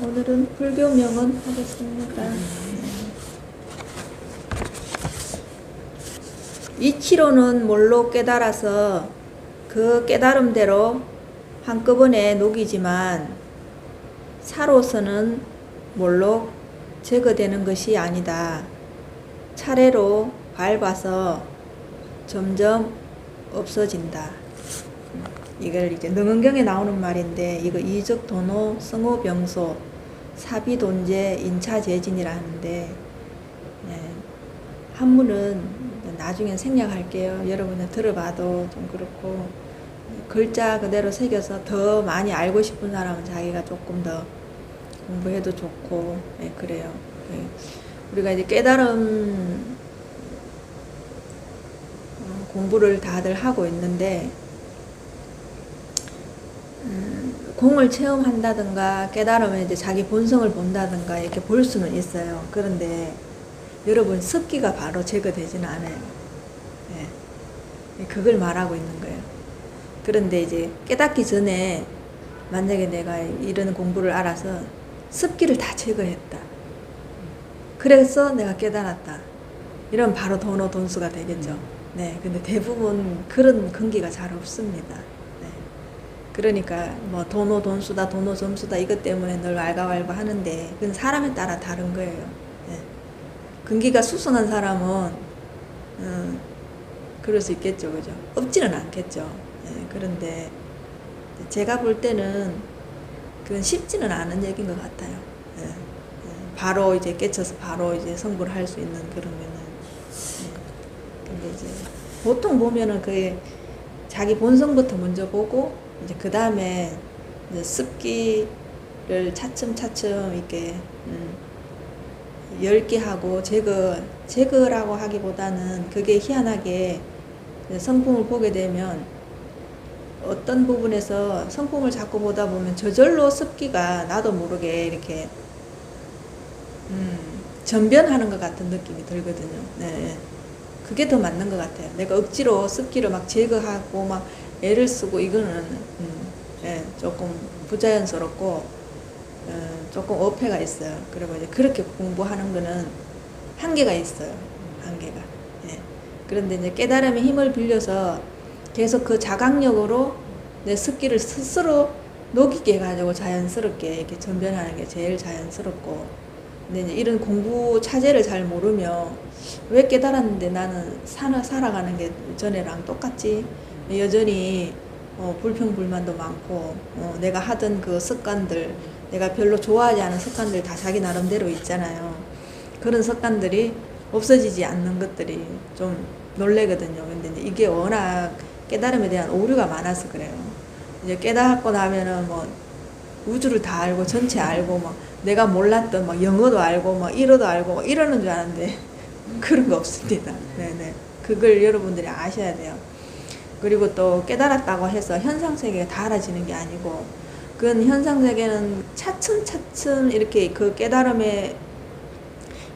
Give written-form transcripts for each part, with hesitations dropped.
오늘은 불교명언 하겠습니다. 이치로는 뭘로 깨달아서 그 깨달음대로 한꺼번에 녹이지만 사로서는 뭘로 제거되는 것이 아니다. 차례로 밟아서 점점 없어진다. 이걸 이제 능언경에 나오는 말인데, 이거 이적도노 성호병소 사비돈제 인차재진이라 하는데, 한문은 나중에 생략할게요. 여러분이 들어봐도 좀 그렇고, 글자 그대로 새겨서 더 많이 알고 싶은 사람은 자기가 조금 더 공부해도 좋고, 그래요. 우리가 이제 깨달음 공부를 다들 하고 있는데, 공을 체험한다든가 깨달으면 이제 자기 본성을 본다든가 이렇게 볼 수는 있어요. 그런데 여러분, 습기가 바로 제거되지는 않아요. 그걸 말하고 있는 거예요. 그런데 이제 깨닫기 전에 만약에 내가 이런 공부를 알아서 습기를 다 제거했다, 그래서 내가 깨달았다, 이러면 바로 도노돈수가 되겠죠. 근데 대부분 그런 근기가 잘 없습니다. 그러니까 뭐 도노돈수다, 도노점수다, 이것 때문에 늘 왈가왈부 하는데, 그건 사람에 따라 다른 거예요. 근기가 수승한 사람은 그럴 수 있겠죠, 그죠? 없지는 않겠죠. 그런데 제가 볼 때는 그건 쉽지는 않은 얘기인 것 같아요. 바로 이제 깨쳐서 바로 이제 성불을 할 수 있는 그러면은. 근데 이제 보통 보면은 그 자기 본성부터 먼저 보고, 이제 그 다음에 습기를 차츰차츰 이렇게 열기하고 제거라고 하기보다는, 그게 희한하게 성품을 보게 되면 어떤 부분에서 성품을 자꾸 보다 보면 저절로 습기가 나도 모르게 이렇게 전변하는 것 같은 느낌이 들거든요. 그게 더 맞는 것 같아요. 내가 억지로 습기를 막 제거하고 막 애를 쓰고, 이거는 조금 부자연스럽고 조금 어폐가 있어요. 그리고 이제 그렇게 공부하는 거는 한계가 있어요. 한계가. 그런데 이제 깨달음의 힘을 빌려서 계속 그 자각력으로 내 습기를 스스로 녹이게 해가지고 자연스럽게 이렇게 전변하는 게 제일 자연스럽고. 근데 이제 이런 공부 차제를 잘 모르면, 왜 깨달았는데 나는 살아가는 게 전에랑 똑같지? 여전히 불평불만도 많고, 내가 하던 그 습관들, 내가 별로 좋아하지 않은 습관들 다 자기 나름대로 있잖아요. 그런 습관들이 없어지지 않는 것들이 좀 놀래거든요. 근데 이제 이게 워낙 깨달음에 대한 오류가 많아서 그래요. 이제 깨닫고 나면은 뭐 우주를 다 알고 전체 알고 막 내가 몰랐던 막 영어도 알고 막 일어도 알고 막 이러는 줄 아는데 그런 거 없습니다. 그걸 여러분들이 아셔야 돼요. 그리고 또 깨달았다고 해서 현상세계가 다 알아지는 게 아니고, 그건 현상세계는 차츰차츰 이렇게 그 깨달음의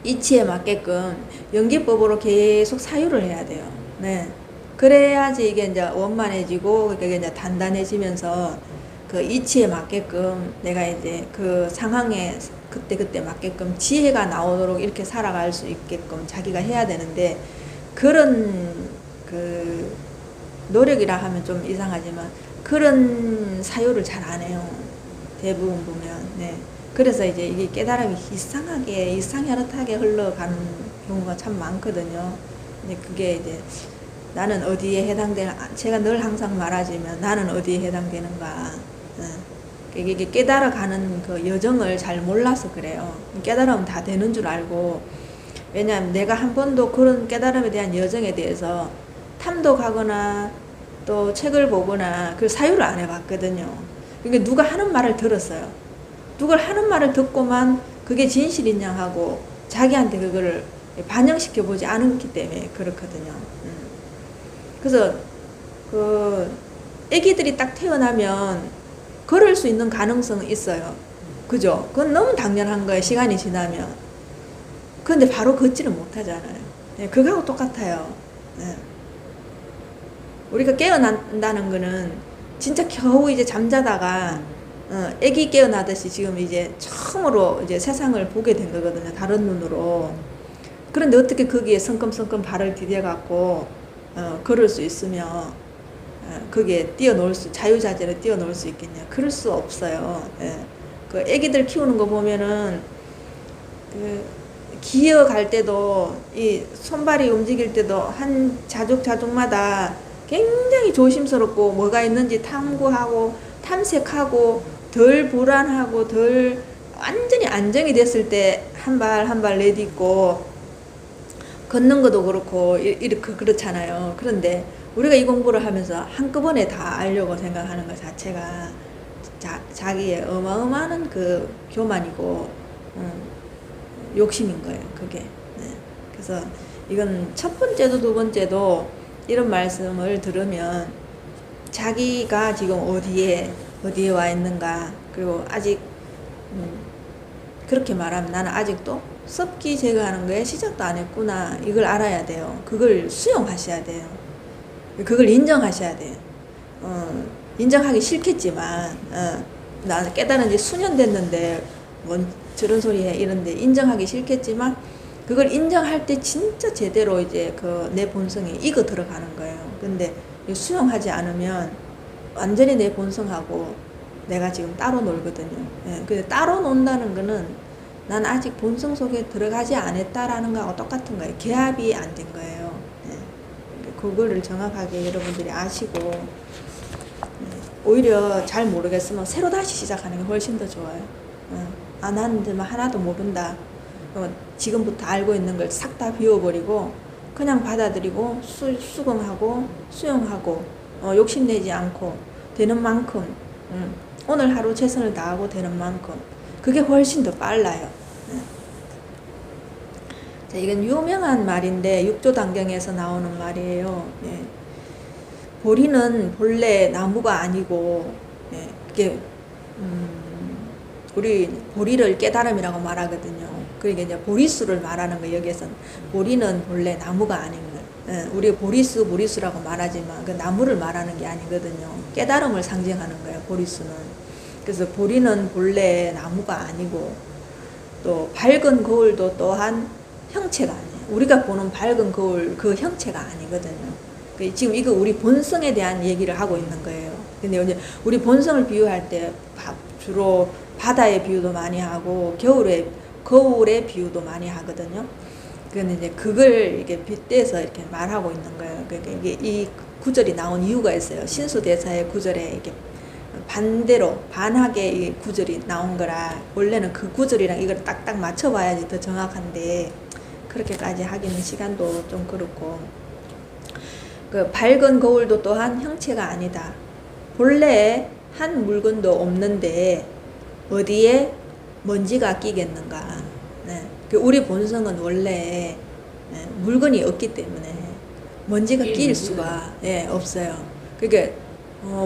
이치에 맞게끔 연기법으로 계속 사유를 해야 돼요. 그래야지 이게 이제 원만해지고, 그게 이제 단단해지면서 그 이치에 맞게끔 내가 이제 그 상황에 그때 맞게끔 지혜가 나오도록 이렇게 살아갈 수 있게끔 자기가 해야 되는데, 그런 그 노력이라 하면 좀 이상하지만 그런 사유를 잘 안 해요. 대부분 보면. 그래서 이제 이게 깨달음이 이상하게 이상야릇하게 흘러가는 경우가 참 많거든요. 근데 그게 이제 나는 어디에 제가 늘 항상 말하지만, 나는 어디에 해당되는가. 이게 깨달아가는 그 여정을 잘 몰라서 그래요. 깨달으면 다 되는 줄 알고, 왜냐하면 내가 한 번도 그런 깨달음에 대한 여정에 대해서 탐독하거나 또 책을 보거나 그 사유를 안 해봤거든요. 그러니까 누가 하는 말을 들었어요. 누가 하는 말을 듣고만 그게 진실이냐 하고 자기한테 그거를 반영시켜 보지 않았기 때문에 그렇거든요. 그래서 그 애기들이 딱 태어나면 걸을 수 있는 가능성은 있어요. 그죠? 그건 너무 당연한 거예요. 시간이 지나면. 그런데 바로 걷지를 못하잖아요. 그거하고 똑같아요. 우리가 깨어난다는 거는 진짜 겨우 이제 잠자다가 애기 깨어나듯이 지금 이제 처음으로 이제 세상을 보게 된 거거든요. 다른 눈으로. 그런데 어떻게 거기에 성큼성큼 발을 디뎌갖고 걸을 수 있으며 거기에 자유자재로 뛰어놀 수 있겠냐? 그럴 수 없어요. 예. 그 애기들 키우는 거 보면은 그 기어갈 때도 이 손발이 움직일 때도 한 자족마다 굉장히 조심스럽고 뭐가 있는지 탐구하고 탐색하고 덜 불안하고 덜 완전히 안정이 됐을 때 한 발 한 발 내딛고 걷는 것도 그렇고 이렇게 그렇잖아요. 그런데 우리가 이 공부를 하면서 한꺼번에 다 알려고 생각하는 것 자체가 자기의 어마어마한 그 교만이고 욕심인 거예요. 그게. 네. 그래서 이건 첫 번째도 두 번째도 이런 말씀을 들으면 자기가 지금 어디에 와 있는가, 그리고 아직 그렇게 말하면 나는 아직도 습기 제거하는 거에 시작도 안 했구나, 이걸 알아야 돼요. 그걸 수용하셔야 돼요. 그걸 인정하셔야 돼요. 인정하기 싫겠지만 나는 깨달은 지 수년 됐는데 뭔 저런 소리 해 이런데 인정하기 싫겠지만 그걸 인정할 때 진짜 제대로 이제 그 내 본성이 익어 들어가는 거예요. 근데 수용하지 않으면 완전히 내 본성하고 내가 지금 따로 놀거든요. 예, 근데 따로 논다는 거는 난 아직 본성 속에 들어가지 않았다라는 거하고 똑같은 거예요. 개합이 안 된 거예요. 예. 그거를 정확하게 여러분들이 아시고, 오히려 잘 모르겠으면 새로 다시 시작하는 게 훨씬 더 좋아요. 나는 하나도 모른다. 지금부터 알고 있는 걸 싹 다 비워버리고 그냥 받아들이고 수긍하고 수용하고 욕심내지 않고 되는 만큼 오늘 하루 최선을 다하고 되는 만큼 그게 훨씬 더 빨라요. 자, 이건 유명한 말인데 육조단경에서 나오는 말이에요. 예. 보리는 본래 나무가 아니고, 예, 그게 우리 보리를 깨달음이라고 말하거든요. 그러니까 이제 보리수를 말하는 거, 여기에서는 보리는 본래 나무가 아닌 거. 예, 우리 보리수라고 말하지만 그 나무를 말하는 게 아니거든요. 깨달음을 상징하는 거예요, 보리수는. 그래서 보리는 본래 나무가 아니고, 또 밝은 거울도 또한 형체가 아니에요. 우리가 보는 밝은 거울 그 형체가 아니거든요. 지금 이거 우리 본성에 대한 얘기를 하고 있는 거예요. 근데 이제 우리 본성을 비유할 때 주로 바다의 비유도 많이 하고 거울의 비유도 많이 하거든요. 근데 이제 그걸 이렇게 빗대서 이렇게 말하고 있는 거예요. 그러니까 이게 이 구절이 나온 이유가 있어요. 신수대사의 구절에 이렇게 반대로 반하게 이 구절이 나온 거라, 원래는 그 구절이랑 이걸 딱딱 맞춰봐야지 더 정확한데 그렇게까지 하기는 시간도 좀 그렇고, 그 밝은 거울도 또한 형체가 아니다. 본래 한 물건도 없는데 어디에 먼지가 끼겠는가. 네. 우리 본성은 원래 물건이 없기 때문에 먼지가 끼일 수가 없어요. 그러니까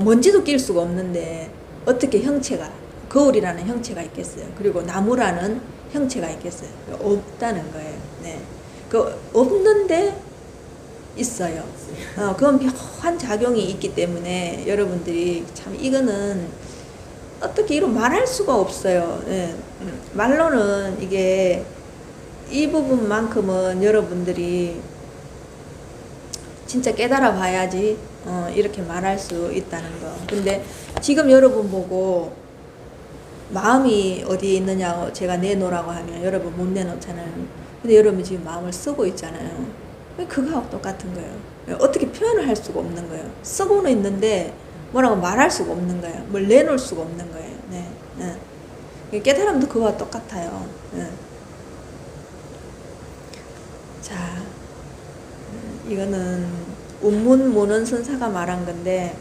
먼지도 끼일 수가 없는데 어떻게 거울이라는 형체가 있겠어요. 그리고 나무라는 형체가 있겠어요. 없다는 거예요. 네. 없는데 있어요. 그건 묘한 작용이 있기 때문에 여러분들이 참 이거는 어떻게 이런 말할 수가 없어요. 네. 말로는 이게 이 부분만큼은 여러분들이 진짜 깨달아 봐야지 이렇게 말할 수 있다는 거. 근데 지금 여러분 보고 마음이 어디에 있느냐고 제가 내놓으라고 하면 여러분 못 내놓잖아요. 근데 여러분 지금 마음을 쓰고 있잖아요. 그거하고 똑같은 거예요. 어떻게 표현을 할 수가 없는 거예요. 쓰고는 있는데 뭐라고 말할 수가 없는 거예요. 뭘 내놓을 수가 없는 거예요. 네. 네. 깨달음도 그거와 똑같아요. 네. 자, 이거는 운문무는 선사가 말한 건데,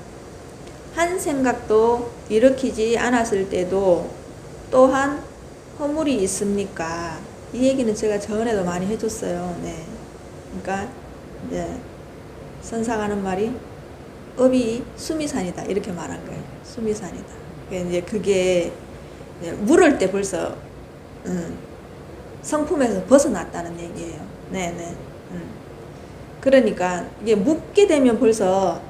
한 생각도 일으키지 않았을 때도 또한 허물이 있습니까? 이 얘기는 제가 전에도 많이 해줬어요. 네. 그러니까 네. 선사가 하는 말이 업이 수미산이다 이렇게 말한 거예요. 수미산이다. 그러니까 이제 그게 물을 때 벌써 성품에서 벗어났다는 얘기예요. 네네. 그러니까 이게 묻게 되면 벌써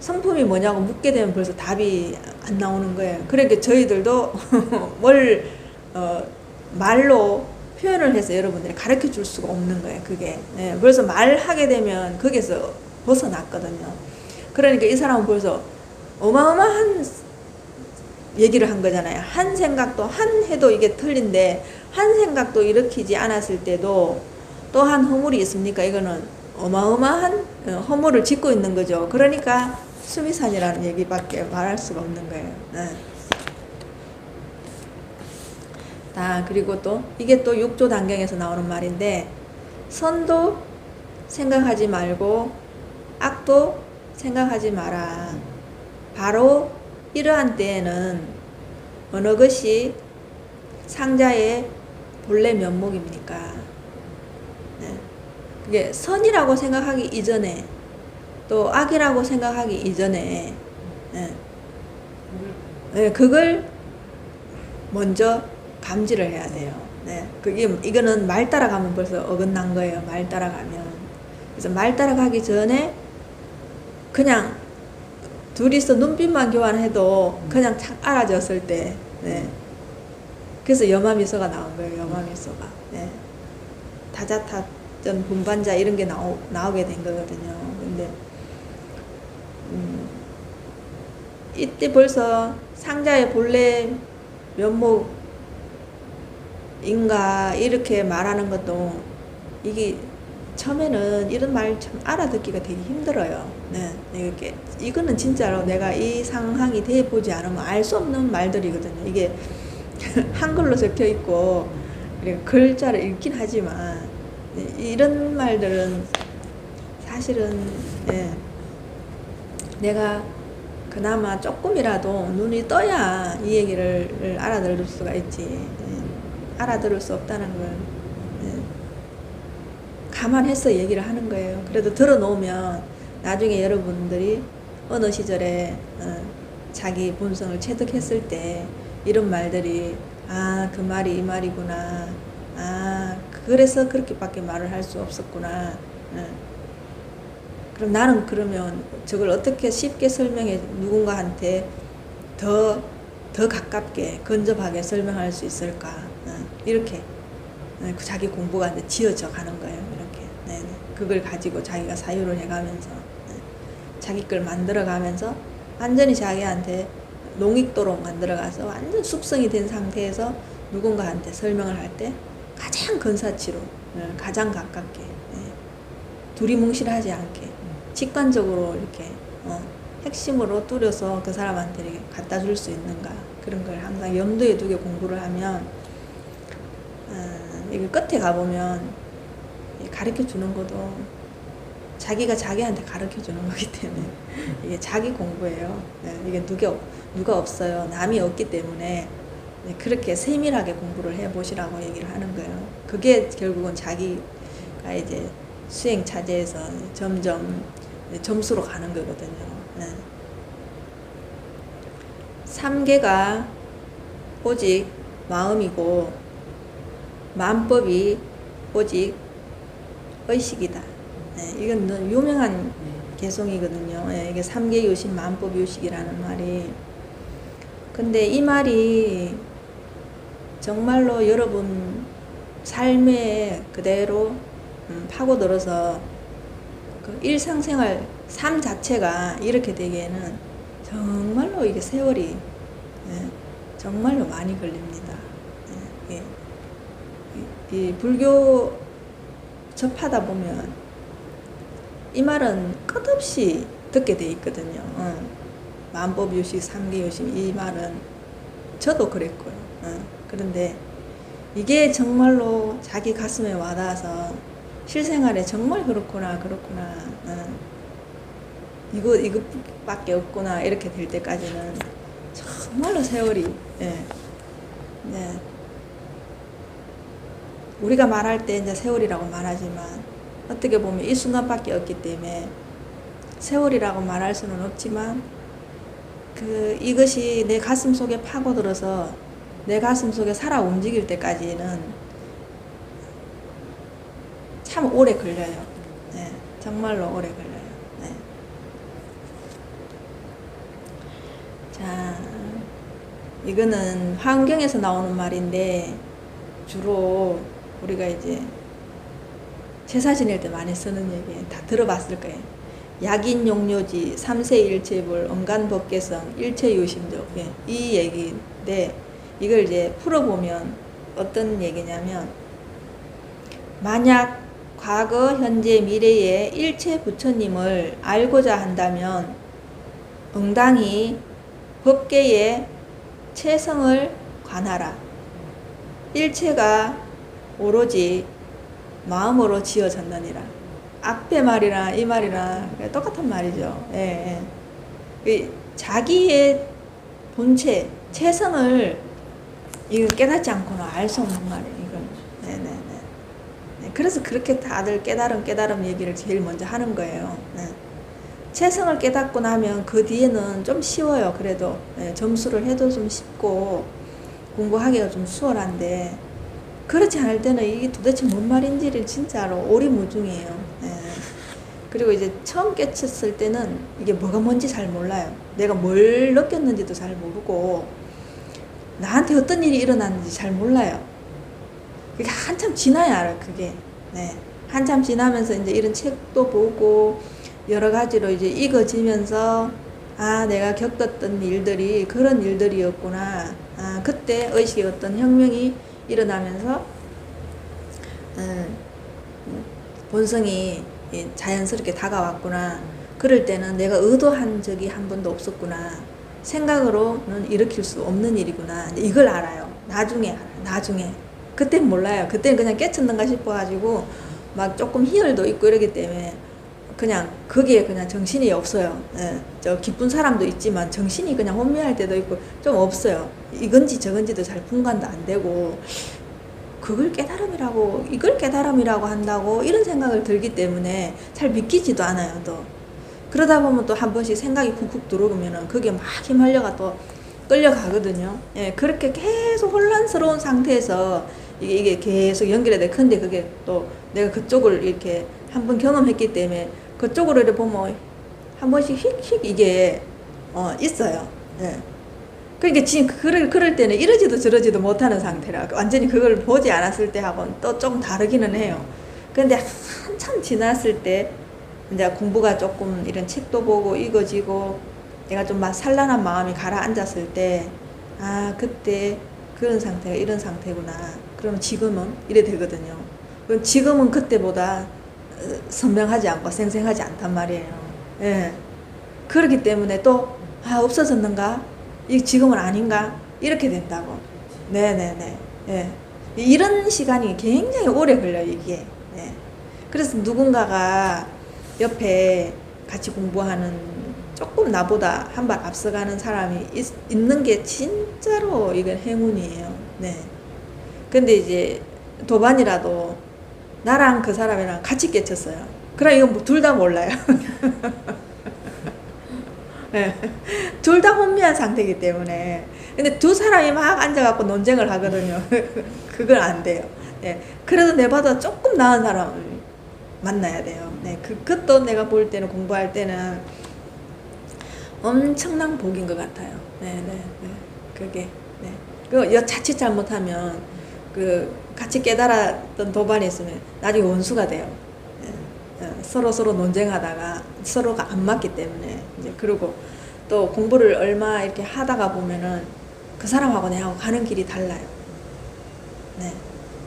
성품이 뭐냐고 묻게 되면 벌써 답이 안 나오는 거예요. 그러니까 저희들도 뭘 말로 표현을 해서 여러분들이 가르쳐 줄 수가 없는 거예요. 그게. 예, 그래서 말하게 되면 거기서 벗어났거든요. 그러니까 이 사람은 벌써 어마어마한 얘기를 한 거잖아요. 한 생각도 한 해도 이게 틀린데 한 생각도 일으키지 않았을 때도 또한 허물이 있습니까? 이거는 어마어마한 허물을 짓고 있는 거죠. 그러니까 수미산이라는 얘기밖에 말할 수가 없는 거예요. 네. 그리고 또 이게 또 6조 단경에서 나오는 말인데, 선도 생각하지 말고 악도 생각하지 마라. 바로 이러한 때에는 어느 것이 상자의 본래 면목입니까? 네. 그게 선이라고 생각하기 이전에, 또 악이라고 생각하기 이전에, 네, 그걸 먼저 감지를 해야 돼요. 네. 이거는 말 따라가면 벌써 어긋난 거예요. 말 따라가면. 그래서 말 따라가기 전에 그냥 둘이서 눈빛만 교환해도 그냥 착 알아졌을 때, 네. 그래서 여마미소가 나온 거예요. 여마미소가. 네. 다자타전 분반자 이런 게 나오게 된 거거든요. 근데 이때 벌써 상자의 본래 면목인가 이렇게 말하는 것도, 이게 처음에는 이런 말 참 알아듣기가 되게 힘들어요. 네, 이거는 진짜로 내가 이 상황이 돼 보지 않으면 알 수 없는 말들이거든요. 이게 한글로 적혀 있고 글자를 읽긴 하지만 이런 말들은 사실은, 네, 내가 그나마 조금이라도 눈이 떠야 이 얘기를 알아들을 수가 있지. 네, 알아들을 수 없다는 걸, 네, 감안해서 얘기를 하는 거예요. 그래도 들어놓으면 나중에 여러분들이 어느 시절에 자기 본성을 체득했을 때 이런 말들이, 그 말이 이 말이구나, 그래서 그렇게밖에 말을 할 수 없었구나, 그럼 나는 그러면 저걸 어떻게 쉽게 설명해 누군가한테 더 가깝게 근접하게 설명할 수 있을까, 이렇게 자기 공부가 이제 지어져 가는 거예요. 이렇게. 네네. 그걸 가지고 자기가 사유를 해가면서, 자기 걸 만들어가면서 완전히 자기한테 농익도록 만들어가서 완전 숙성이 된 상태에서 누군가한테 설명을 할 때 가장 근사치로, 가장 가깝게, 두리뭉실하지 않게 직관적으로 이렇게 핵심으로 뚜려서 그 사람한테 이렇게 갖다 줄 수 있는가, 그런 걸 항상 염두에 두게 공부를 하면, 이게 끝에 가보면 가르쳐 주는 것도 자기가 자기한테 가르쳐 주는 거기 때문에 이게 자기 공부예요. 이게 누가 없어요. 남이 없기 때문에 그렇게 세밀하게 공부를 해 보시라고 얘기를 하는 거예요. 그게 결국은 자기가 이제 수행 차제에서 점점 점수로 가는 거거든요. 3계가 오직 마음이고 만법이 오직 의식이다. 이건 유명한 개송이거든요. 이게 3계 요식 만법 요식이라는 말이. 근데 이 말이 정말로 여러분 삶에 그대로 파고들어서 그 일상생활 삶 자체가 이렇게 되기에는 정말로 이게 세월이 정말로 많이 걸립니다. 이 불교 접하다 보면 이 말은 끝없이 듣게 돼 있거든요. 만법요식, 삼계요식, 이 말은 저도 그랬고요. 그런데 이게 정말로 자기 가슴에 와닿아서 실생활에 정말 그렇구나, 이것밖에 없구나, 이렇게 될 때까지는 정말로 세월이, 우리가 말할 때 이제 세월이라고 말하지만 어떻게 보면 이 순간밖에 없기 때문에 세월이라고 말할 수는 없지만, 이것이 내 가슴 속에 파고들어서 내 가슴 속에 살아 움직일 때까지는 참 오래 걸려요. 정말로 오래 걸려요. 자, 이거는 환경에서 나오는 말인데 주로 우리가 이제 제사 지낼 때 많이 쓰는 얘기 다 들어봤을 거예요. 약인용료지, 삼세일체불, 언간법계성, 일체유심적. 이 얘기인데 이걸 이제 풀어보면 어떤 얘기냐면, 만약 과거, 현재, 미래의 일체 부처님을 알고자 한다면 응당히 법계의 체성을 관하라. 일체가 오로지 마음으로 지어졌느니라. 앞에 말이랑 이 말이랑 똑같은 말이죠. 예, 예. 자기의 본체, 체성을 이거 깨닫지 않고는 알 수 없는 말이에요. 이건. 네네네. 네, 그래서 그렇게 다들 깨달음 얘기를 제일 먼저 하는 거예요. 네. 체성을 깨닫고 나면 그 뒤에는 좀 쉬워요. 그래도 네, 점수를 해도 좀 쉽고 공부하기가 좀 수월한데, 그렇지 않을 때는 이게 도대체 뭔 말인지를 진짜로 오리무중이에요. 네. 그리고 이제 처음 깨쳤을 때는 이게 뭐가 뭔지 잘 몰라요. 내가 뭘 느꼈는지도 잘 모르고 나한테 어떤 일이 일어났는지 잘 몰라요. 그게 한참 지나야 알아요. 그게. 네. 한참 지나면서 이제 이런 책도 보고 여러 가지로 이제 익어지면서, 아, 내가 겪었던 일들이 그런 일들이었구나. 아, 그때 의식의 어떤 혁명이 일어나면서 본성이 자연스럽게 다가왔구나. 그럴 때는 내가 의도한 적이 한 번도 없었구나. 생각으로는 일으킬 수 없는 일이구나. 이걸 알아요. 나중에 알아요. 나중에. 그땐 몰라요. 그때는 그냥 깨쳤는가 싶어가지고 막 조금 희열도 있고 이러기 때문에 그냥 거기에 그냥 정신이 없어요. 예, 저 기쁜 사람도 있지만 정신이 그냥 혼미할 때도 있고 좀 없어요. 이건지 저건지도 잘 분간도 안 되고, 그걸 깨달음이라고, 이걸 깨달음이라고 한다고 이런 생각을 들기 때문에 잘 믿기지도 않아요. 또 그러다 보면 또 한 번씩 생각이 쿡쿡 들어오면은 그게 막 휘말려가 또 끌려가거든요. 예, 그렇게 계속 혼란스러운 상태에서 이게 계속 연결이 돼. 근데 그게 또 내가 그쪽을 이렇게 한번 경험했기 때문에 그쪽으로 이렇게 보면 한 번씩 휙휙 이게 있어요. 예. 그러니까 지금 그럴 때는 이러지도 저러지도 못하는 상태라 완전히 그걸 보지 않았을 때 하고는 또 조금 다르기는 해요. 그런데 한참 지났을 때 이제 공부가 조금 이런 책도 보고 익어지고 내가 좀 막 산란한 마음이 가라앉았을 때, 아, 그때 그런 상태가 이런 상태구나. 그러면 지금은 이래 되거든요. 그럼 지금은 그때보다 선명하지 않고 생생하지 않단 말이에요. 예. 그렇기 때문에 또, 아, 없어졌는가? 이 지금은 아닌가? 이렇게 된다고. 네네네. 예. 이런 시간이 굉장히 오래 걸려요, 이게. 네. 그래서 누군가가 옆에 같이 공부하는 조금 나보다 한 발 앞서가는 사람이 있는 게 진짜로 이건 행운이에요. 네. 근데 이제 도반이라도 나랑 그 사람이랑 같이 깨쳤어요. 그럼 이건 뭐 둘 다 몰라요. 네. 둘 다 혼미한 상태이기 때문에. 근데 두 사람이 막 앉아갖고 논쟁을 하거든요. 그건 안 돼요. 네. 그래도 내보다 조금 나은 사람을 만나야 돼요. 네. 그것도 내가 볼 때는, 공부할 때는 엄청난 복인 것 같아요. 네네. 네. 그게. 네. 그 자칫 잘못하면 그 같이 깨달았던 도반이 있으면 나중에 원수가 돼요. 네. 서로 논쟁하다가 서로가 안 맞기 때문에 이제. 그리고 또 공부를 얼마 이렇게 하다가 보면은 그 사람하고 내하고 가는 길이 달라요. 네.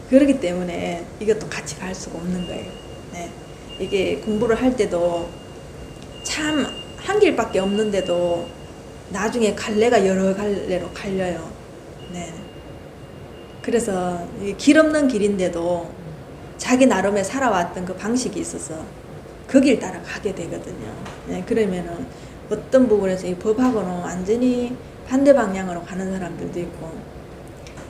그렇기 때문에 이것도 같이 갈 수가 없는 거예요. 네. 이게 공부를 할 때도 참 한 길밖에 없는데도 나중에 갈래가 여러 갈래로 갈려요. 네. 그래서 길 없는 길인데도 자기 나름의 살아왔던 그 방식이 있어서 그 길 따라 가게 되거든요. 네. 그러면은 어떤 부분에서 이 법하고는 완전히 반대 방향으로 가는 사람들도 있고,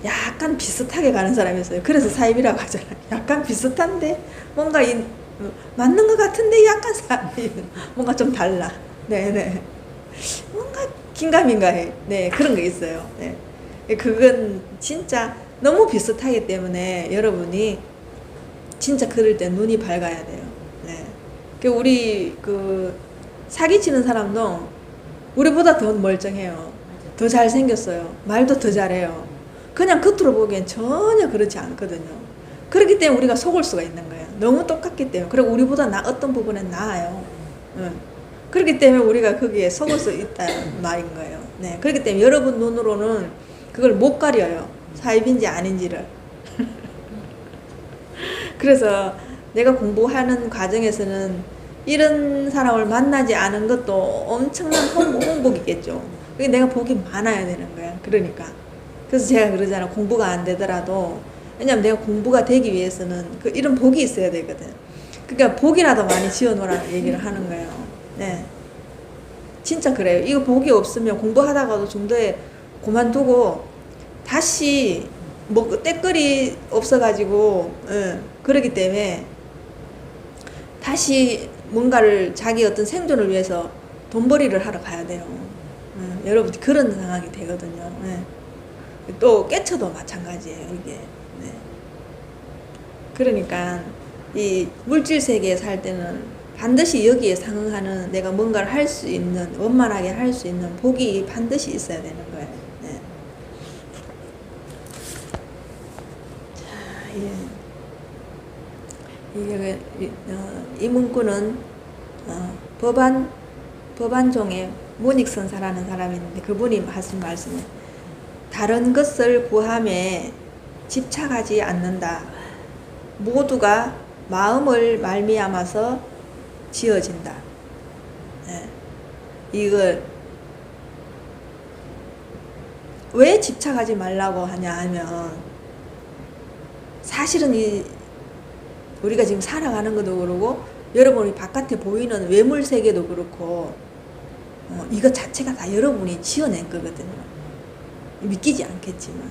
약간 비슷하게 가는 사람이 있어요. 그래서 사입이라고 하잖아요. 약간 비슷한데 뭔가 맞는 것 같은데 약간 뭔가 좀 달라. 네네. 뭔가 긴가민가해. 네, 그런 게 있어요. 네. 그건 진짜 너무 비슷하기 때문에 여러분이 진짜 그럴 때 눈이 밝아야 돼요. 네. 우리 사기치는 사람도 우리보다 더 멀쩡해요. 더 잘생겼어요. 말도 더 잘해요. 그냥 겉으로 보기엔 전혀 그렇지 않거든요. 그렇기 때문에 우리가 속을 수가 있는 거예요. 너무 똑같기 때문에. 그리고 우리보다 어떤 부분엔 나아요. 그렇기 때문에 우리가 거기에 속을 수 있다는 말인 거예요. 네. 그렇기 때문에 여러분 눈으로는 그걸 못 가려요. 사입인지 아닌지를. 그래서 내가 공부하는 과정에서는 이런 사람을 만나지 않은 것도 엄청난 홍복이겠죠. 그게 내가 복이 많아야 되는 거야. 그러니까. 그래서 제가 그러잖아. 공부가 안 되더라도. 왜냐면 내가 공부가 되기 위해서는 이런 복이 있어야 되거든. 그러니까 복이라도 많이 지어놓으라는 얘기를 하는 거예요. 네. 진짜 그래요. 이거 복이 없으면 공부하다가도 중도에 그만두고 다시 뭐 때거리 없어가지고 그러기 때문에 다시 뭔가를 자기 어떤 생존을 위해서 돈벌이를 하러 가야 돼요. 여러분 그런 상황이 되거든요. 또 깨쳐도 마찬가지예요. 이게. 네. 그러니까 이 물질 세계에 살 때는 반드시 여기에 상응하는 내가 뭔가를 할 수 있는 원만하게 할 수 있는 복이 반드시 있어야 되는 거예요. 네. 자, 이 문구는 법안종의 문익선사라는 사람이 있는데 그분이 하신 말씀은 다른 것을 구함에 집착하지 않는다. 모두가 마음을 말미암아서 지어진다. 네. 이걸 왜 집착하지 말라고 하냐 하면 사실은 우리가 지금 살아가는 것도 그러고 여러분이 바깥에 보이는 외물 세계도 그렇고 이것 자체가 다 여러분이 지어낸 거거든요. 믿기지 않겠지만.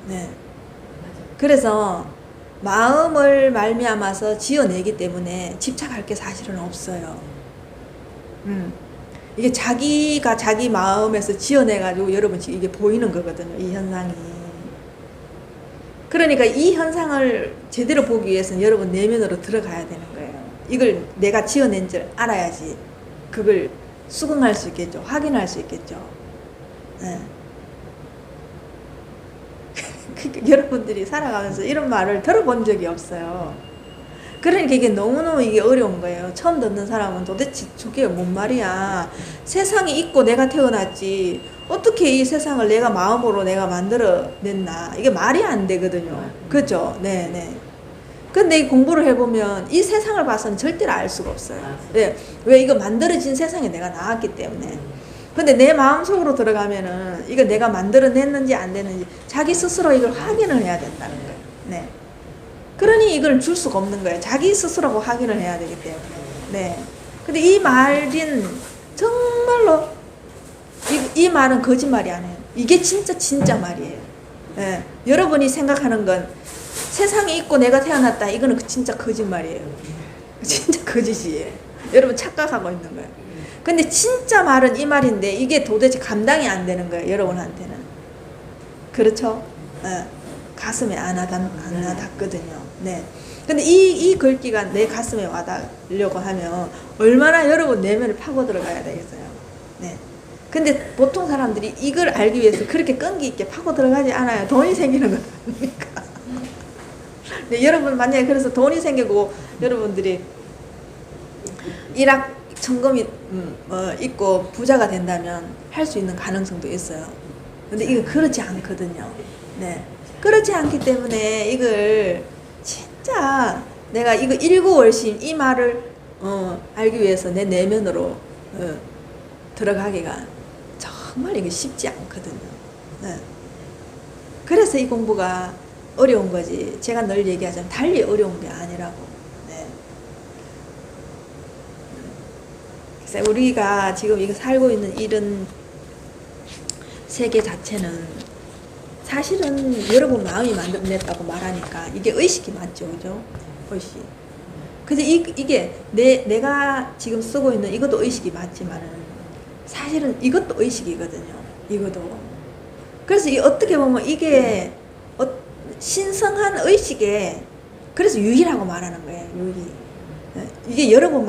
네. 그래서 마음을 말미암아서 지어내기 때문에 집착할 게 사실은 없어요. 이게 자기가 자기 마음에서 지어내가지고 여러분 지금 이게 보이는 거거든요. 이 현상이. 그러니까 이 현상을 제대로 보기 위해서는 여러분 내면으로 들어가야 되는 거예요. 이걸 내가 지어낸 줄 알아야지 그걸 수긍할 수 있겠죠. 확인할 수 있겠죠. 네. 여러분들이 살아가면서 이런 말을 들어본 적이 없어요. 그러니까 이게 너무너무 이게 어려운 거예요. 처음 듣는 사람은 도대체 저게 뭔 말이야. 세상이 있고 내가 태어났지. 어떻게 이 세상을 내가 마음으로 내가 만들어냈나. 이게 말이 안 되거든요. 그죠? 네네. 근데 이 공부를 해보면 이 세상을 봐서는 절대로 알 수가 없어요. 네. 왜 이거 만들어진 세상에 내가 나왔기 때문에. 근데 내 마음속으로 들어가면은 이거 내가 만들어냈는지 안 됐는지 자기 스스로 이걸 확인을 해야 된다는 거예요. 네. 그러니 이걸 줄 수가 없는 거예요. 자기 스스로가 확인을 해야 되기 때문에. 네. 근데 이 말은 정말로 이 말은 거짓말이 아니에요. 이게 진짜 말이에요. 네. 여러분이 생각하는 건 세상에 있고 내가 태어났다. 이거는 진짜 거짓말이에요. 진짜 거짓이에요. 여러분 착각하고 있는 거예요. 근데 진짜 말은 이 말인데 이게 도대체 감당이 안 되는 거예요. 여러분한테는. 그렇죠? 네. 가슴에 안 와닿거든요. 네. 근데 이 글귀가 내 가슴에 와닿으려고 하면 얼마나 여러분 내면을 파고 들어가야 되겠어요. 네. 근데 보통 사람들이 이걸 알기 위해서 그렇게 끈기 있게 파고 들어가지 않아요. 돈이 생기는 거 아닙니까? 네, 여러분 만약에 그래서 돈이 생기고 여러분들이 천금이 있고 부자가 된다면 할 수 있는 가능성도 있어요. 근데 이거 그렇지 않거든요. 네. 그렇지 않기 때문에 이걸 진짜 내가 이거 일구월심 이 말을 알기 위해서 내 내면으로 들어가기가 정말 이게 쉽지 않거든요. 네. 그래서 이 공부가 어려운 거지. 제가 늘 얘기하자면 달리 어려운 게 아니라고. 네. 그래서 우리가 지금 이거 살고 있는 이런 세계 자체는 사실은 여러분 마음이 만들어냈다고 말하니까 이게 의식이 맞죠, 그죠? 의식. 그래서 이게 내가 지금 쓰고 있는 이것도 의식이 맞지만은 사실은 이것도 의식이거든요. 이것도. 그래서 어떻게 보면 이게 신성한 의식에 그래서 유희라고 말하는 거예요. 유희. 이게 여러분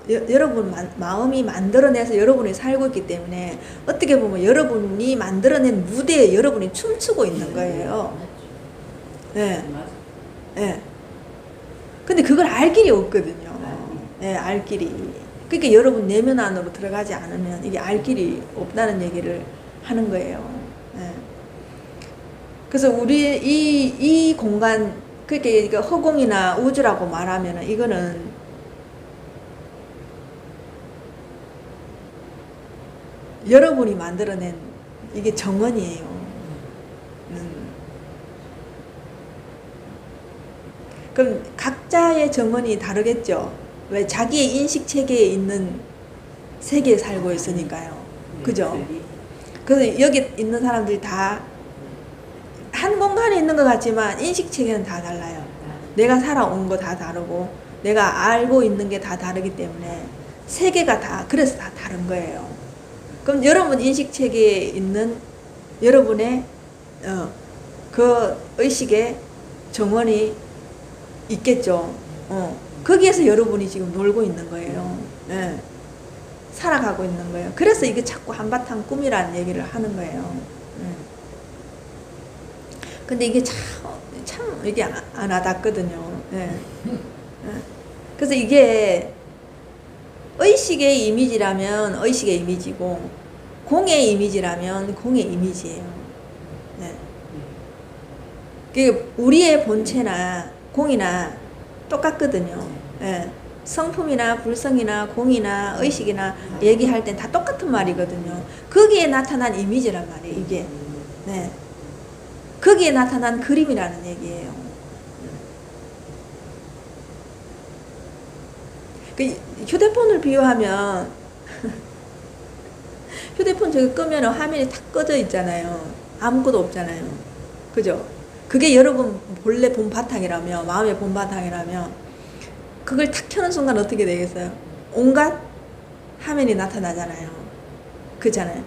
여러분 마음이 만들어내서 여러분이 살고 있기 때문에 어떻게 보면 여러분이 만들어낸 무대에 여러분이 춤추고 있는 거예요. 예. 예. 근데 그걸 알 길이 없거든요. 예, 알 길이. 그러니까 여러분 내면 안으로 들어가지 않으면 이게 알 길이 없다는 얘기를 하는 거예요. 예. 그래서 우리 이 공간, 그렇게 허공이나 우주라고 말하면은 이거는 여러분이 만들어낸 이게 정원이에요. 그럼 각자의 정원이 다르겠죠. 왜? 자기의 인식 체계에 있는 세계에 살고 있으니까요. 그죠? 그래서 여기 있는 사람들이 다 한 공간에 있는 것 같지만 인식 체계는 다 달라요. 내가 살아온 거 다 다르고 내가 알고 있는 게 다 다르기 때문에 세계가 다 그래서 다 다른 거예요. 그럼 여러분 인식 체계에 있는 여러분의 그 의식의 정원이 있겠죠. 거기에서 여러분이 지금 놀고 있는 거예요. 예. 살아가고 있는 거예요. 그래서 이게 자꾸 한바탕 꿈이라는 얘기를 하는 거예요. 근데 이게 참 이게 안 와닿거든요. 예. 예. 그래서 이게 의식의 이미지라면 의식의 이미지고 공의 이미지라면 공의 이미지예요. 네. 그 우리의 본체나 공이나 똑같거든요. 예. 성품이나 불성이나 공이나 의식이나 얘기할 땐 다 똑같은 말이거든요. 거기에 나타난 이미지란 말이에요. 이게. 네. 거기에 나타난 그림이라는 얘기예요. 그 휴대폰을 비유하면 휴대폰 저기 끄면 화면이 탁 꺼져 있잖아요. 아무것도 없잖아요. 그죠? 그게 여러분 본래 본바탕이라며, 마음의 본바탕이라며, 그걸 탁 켜는 순간 어떻게 되겠어요? 온갖 화면이 나타나잖아요. 그잖아요.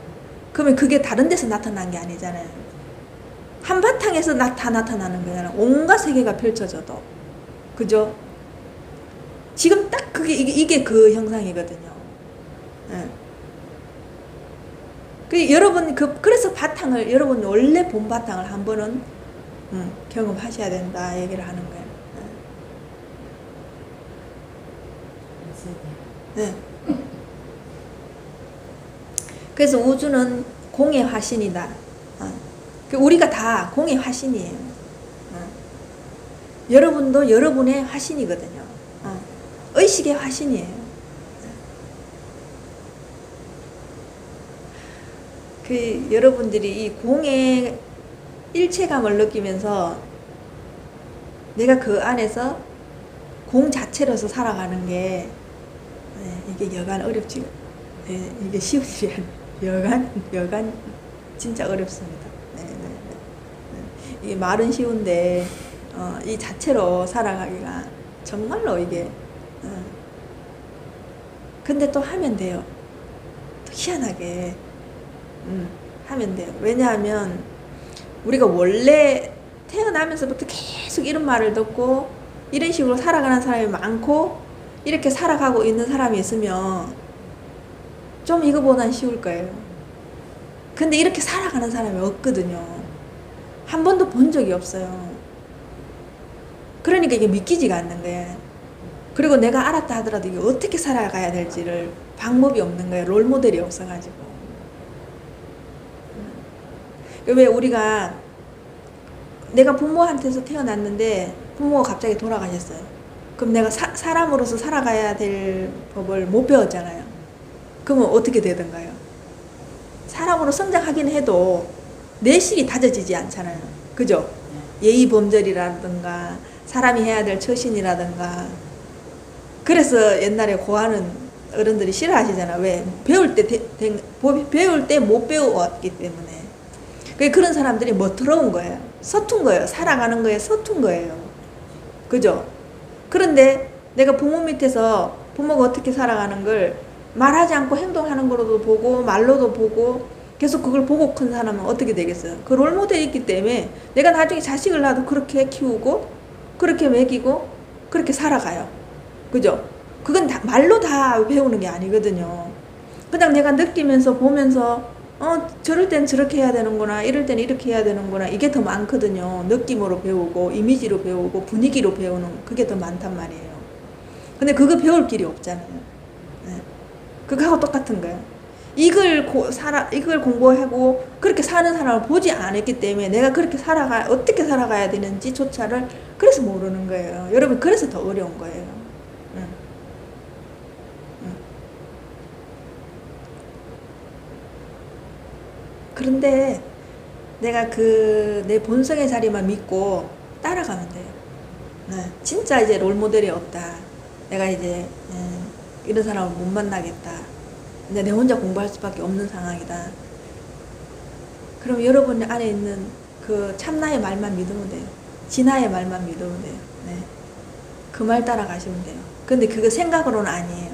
그러면 그게 다른 데서 나타난 게 아니잖아요. 한바탕에서 다 나타나는 거잖아요. 온갖 세계가 펼쳐져도. 그죠? 지금 딱 이게 그 형상이거든요. 예. 여러분, 그래서 바탕을, 여러분 원래 본 바탕을 한 번은, 경험하셔야 된다, 얘기를 하는 거예요. 네. 그래서 우주는 공의 화신이다. 우리가 다 공의 화신이에요. 여러분도 여러분의 화신이거든요. 의식의 화신이에요. 여러분들이 이 공의 일체감을 느끼면서 내가 그 안에서 공 자체로서 살아가는 게 이게 여간 어렵지. 이게 쉬운 일이 아니에요. 여간 진짜 어렵습니다. 이게 말은 쉬운데 이 자체로 살아가기가 정말로 이게 근데 또 하면 돼요. 또 희한하게 하면 돼요. 왜냐하면 우리가 원래 태어나면서부터 계속 이런 말을 듣고 이런 식으로 살아가는 사람이 많고 이렇게 살아가고 있는 사람이 있으면 좀 이거보단 쉬울 거예요. 근데 이렇게 살아가는 사람이 없거든요. 한 번도 본 적이 없어요. 그러니까 이게 믿기지가 않는 거예요. 그리고 내가 알았다 하더라도 이게 어떻게 살아가야 될지를 방법이 없는 거예요. 롤모델이 없어가지고. 왜 우리가 내가 부모한테서 태어났는데 부모가 갑자기 돌아가셨어요. 그럼 내가 사람으로서 살아가야 될 법을 못 배웠잖아요. 그러면 어떻게 되던가요? 사람으로 성장하긴 해도 내실이 다져지지 않잖아요. 그죠? 예의 범절이라든가 사람이 해야 될 처신이라든가. 그래서 옛날에 고하는 어른들이 싫어하시잖아요. 왜? 배울 때 못 배웠기 때문에. 그런 사람들이 멋스러운 거예요. 서툰 거예요. 살아가는 거에 서툰 거예요. 그죠? 그런데 내가 부모 밑에서 부모가 어떻게 살아가는 걸 말하지 않고 행동하는 거로도 보고 말로도 보고 계속 그걸 보고 큰 사람은 어떻게 되겠어요? 그 롤모델이 있기 때문에 내가 나중에 자식을 낳아도 그렇게 키우고 그렇게 먹이고 그렇게 살아가요. 그죠? 그건 다, 말로 다 배우는 게 아니거든요. 그냥 내가 느끼면서 보면서 저럴 땐 저렇게 해야 되는구나, 이럴 땐 이렇게 해야 되는구나, 이게 더 많거든요. 느낌으로 배우고 이미지로 배우고 분위기로 배우는 그게 더 많단 말이에요. 근데 그거 배울 길이 없잖아요. 네. 그거하고 똑같은 거예요. 이걸 공부하고 그렇게 사는 사람을 보지 않았기 때문에 내가 그렇게 어떻게 살아가야 되는지조차를 그래서 모르는 거예요. 여러분, 그래서 더 어려운 거예요. 응. 응. 그런데 내가 내 본성의 자리만 믿고 따라가면 돼요. 네. 진짜 이제 롤모델이 없다. 내가 이제 이런 사람을 못 만나겠다. 근데 내 혼자 공부할 수밖에 없는 상황이다. 그럼 여러분 안에 있는 그 참나의 말만 믿으면 돼요. 진화의 말만 믿으면 돼요. 네. 그 말 따라가시면 돼요. 근데 그거 생각으로는 아니에요.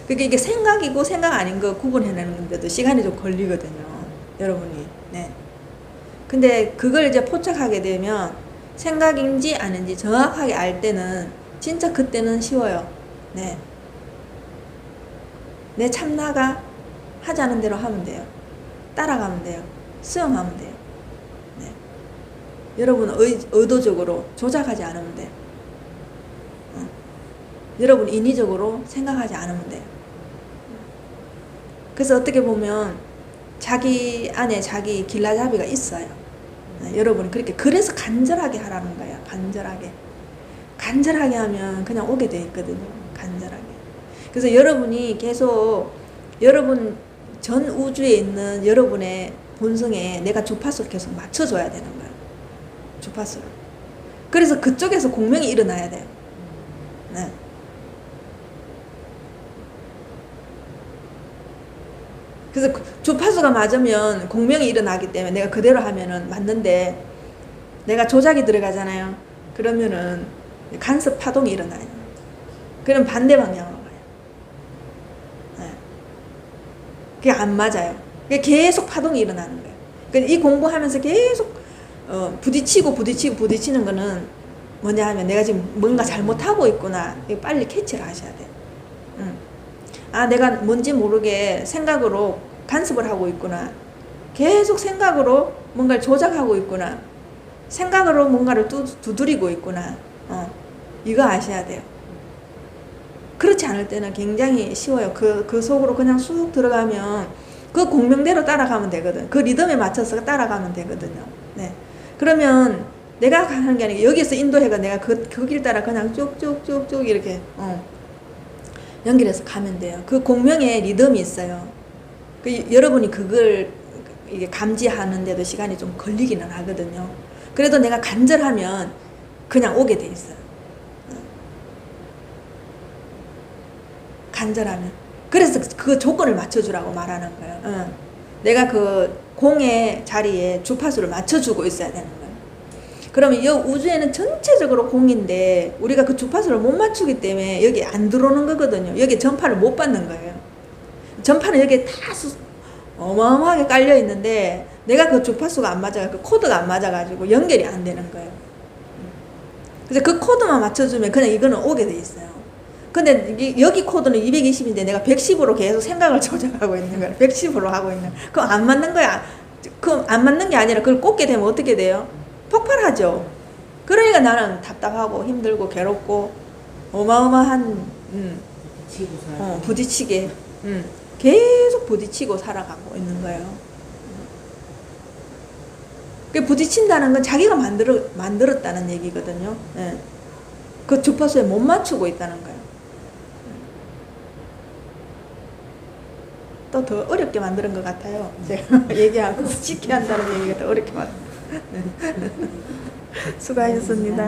그게 이게 생각이고 생각 아닌 거 구분해내는데도 시간이 좀 걸리거든요. 여러분이. 네. 근데 그걸 이제 포착하게 되면 생각인지 아닌지 정확하게 알 때는 진짜 그때는 쉬워요. 네. 내 참나가 하자는 대로 하면 돼요. 따라가면 돼요. 수용하면 돼요. 네. 여러분은 의도적으로 조작하지 않으면 돼요. 여러분 인위적으로 생각하지 않으면 돼요. 그래서 어떻게 보면 자기 안에 자기 길라잡이가 있어요. 네. 여러분이 그래서 간절하게 하라는 거예요. 간절하게 하면 그냥 오게 돼 있거든요. 간절하게. 그래서 여러분이 계속 여러분 전 우주에 있는 여러분의 본성에 내가 주파수를 계속 맞춰줘야 되는 거예요. 주파수를. 그래서 그쪽에서 공명이 일어나야 돼요. 네. 그래서 주파수가 맞으면 공명이 일어나기 때문에 내가 그대로 하면은 맞는데 내가 조작이 들어가잖아요. 그러면은 간섭 파동이 일어나요. 그럼 반대 방향으로 가요. 네. 그게 안 맞아요. 그게 계속 파동이 일어나는 거예요. 그러니까 이 공부하면서 계속 부딪히는 거는 뭐냐 하면 내가 지금 뭔가 잘못하고 있구나. 빨리 캐치를 하셔야 돼요. 아, 내가 뭔지 모르게 생각으로 간섭을 하고 있구나. 계속 생각으로 뭔가를 조작하고 있구나. 생각으로 뭔가를 두드리고 있구나. 이거 아셔야 돼요. 그렇지 않을 때는 굉장히 쉬워요. 그 속으로 그냥 쑥 들어가면 그 공명대로 따라가면 되거든. 그 리듬에 맞춰서 따라가면 되거든요. 네. 그러면 내가 가는 게 아니라 여기서 인도해가 내가 그 길 따라 그냥 쭉쭉쭉쭉 이렇게 연결해서 가면 돼요. 그 공명의 리듬이 있어요. 여러분이 그걸 이게 감지하는데도 시간이 좀 걸리기는 하거든요. 그래도 내가 간절하면 그냥 오게 돼 있어요. 간절하면. 그래서 그 조건을 맞춰주라고 말하는 거예요. 내가 그 공의 자리에 주파수를 맞춰주고 있어야 되는 거예요. 그러면 이 우주에는 전체적으로 공인데 우리가 그 주파수를 못 맞추기 때문에 여기 안 들어오는 거거든요. 여기 전파를 못 받는 거예요. 전파는 여기에 다 어마어마하게 깔려 있는데 내가 그 주파수가 안 맞아, 그 코드가 안 맞아가지고 연결이 안 되는 거예요. 그래서 그 코드만 맞춰주면 그냥 이거는 오게 돼 있어요. 근데 여기 코드는 220인데 내가 110으로 계속 생각을 조작하고 있는 거야. 110으로 하고 있는. 그럼 안 맞는 거야. 그럼 안 맞는 게 아니라 그걸 꽂게 되면 어떻게 돼요? 폭발하죠. 그러니까 나는 답답하고 힘들고 괴롭고 어마어마한 부딪히게 계속 부딪히고 살아가고 있는 거예요. 그 부딪힌다는 건 자기가 만들었다는 얘기거든요. 예. 그 주파수에 못 맞추고 있다는 거예요. 또 더 어렵게 만드는 것 같아요. 제가 얘기하고 쉽게 한다는 얘기가 더 어렵게 만들어요. 수고하셨습니다.